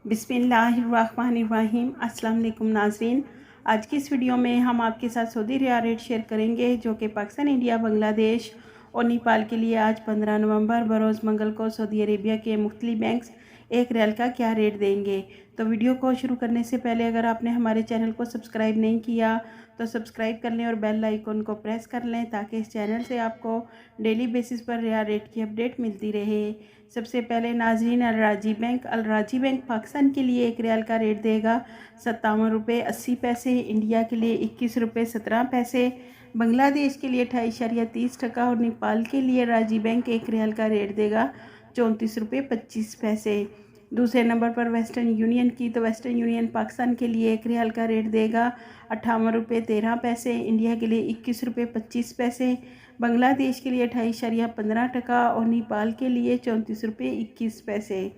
बिस्मिल्लाहिर्रहमानिर्रहीम। अस्सलाम वालेकुम नाज़रीन, आज की इस वीडियो में हम आपके साथ सऊदी रियाल रेट शेयर करेंगे जो कि पाकिस्तान, इंडिया, बांग्लादेश और नेपाल के लिए आज 15 नवंबर बरोज़ मंगल को सऊदी अरेबिया के मुख्तलिफ बैंक्स एक रियाल का क्या रेट देंगे। तो वीडियो को शुरू करने से पहले अगर आपने हमारे चैनल को सब्सक्राइब नहीं किया तो सब्सक्राइब कर लें और बेल आइकन को प्रेस कर लें ताकि इस चैनल से आपको डेली बेसिस पर रियाल रेट की अपडेट मिलती रहे। सबसे पहले नाज़रीन, अल राजी बैंक पाकिस्तान के लिए एक रियाल का रेट देगा 57 रुपये 80 पैसे, इंडिया के लिए 21 रुपये 17 पैसे, बांग्लादेश के लिए 28.30 और नेपाल के लिए राजी बैंक एक रियाल का रेट देगा 34 रुपये 25 पैसे। दूसरे नंबर पर वेस्टर्न यूनियन की, तो वेस्टर्न यूनियन पाकिस्तान के लिए एक रियाल का रेट देगा 58 रुपये 13 पैसे, इंडिया के लिए 21 रुपये 25 पैसे, बांग्लादेश के लिए 28.15 और नेपाल के लिए 34 रुपये 21 पैसे।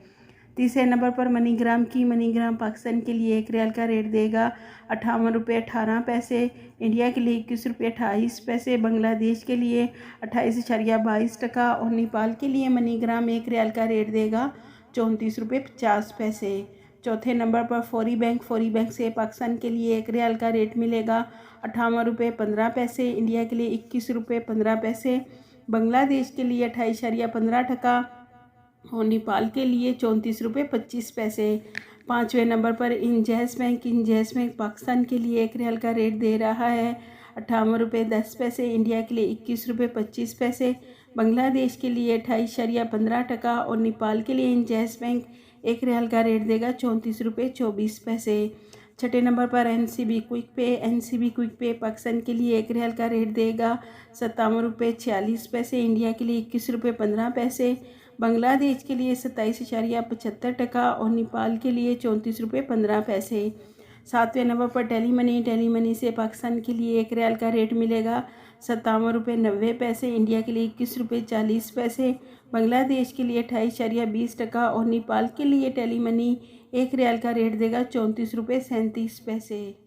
तीसरे नंबर पर मनीग्राम की, मनीग्राम पाकिस्तान के लिए एक रियाल का रेट देगा 58 रुपये 18 पैसे, इंडिया के लिए 21 रुपये 28 पैसे, बांग्लादेश के लिए 28.22 और नेपाल के लिए मनीग्राम एक रियाल का रेट देगा 34 रुपये 50 पैसे। चौथे नंबर पर फौरी बैंक से पाकिस्तान के लिए एक रियाल का रेट मिलेगा 58 रुपये 15 पैसे, इंडिया के लिए 21 रुपये 15 पैसे, बांग्लादेश के लिए 28.15 और नेपाल के लिए 34 रुपये 25 पैसे। पाँचवें नंबर पर इंजैस बैंक पाकिस्तान के लिए एक रियाल का रेट दे रहा है 58 रुपये 10 पैसे, इंडिया के लिए 21 रुपये 25 पैसे, बांग्लादेश के लिए 28.15 और नेपाल के लिए इंजैस बैंक एक रियाल का रेट देगा 34 रुपये 24 पैसे। छठे नंबर पर एनसीबी क्विक पे पाकिस्तान के लिए एक रियाल का रेट देगा 57 रुपये 46 पैसे, इंडिया के लिए 21 रुपये 15 पैसे, बांग्लादेश के लिए 27.75 और नेपाल के लिए 34 रुपये 15 पैसे। सातवें नंबर पर टेली मनी से पाकिस्तान के लिए एक रियाल का रेट मिलेगा 57 रुपये 90 पैसे, इंडिया के लिए 21 रुपये 40 पैसे, बांग्लादेश के लिए 28.20 और नेपाल के लिए टेली मनी एक रियाल का रेट देगा 34 रुपये 37 पैसे।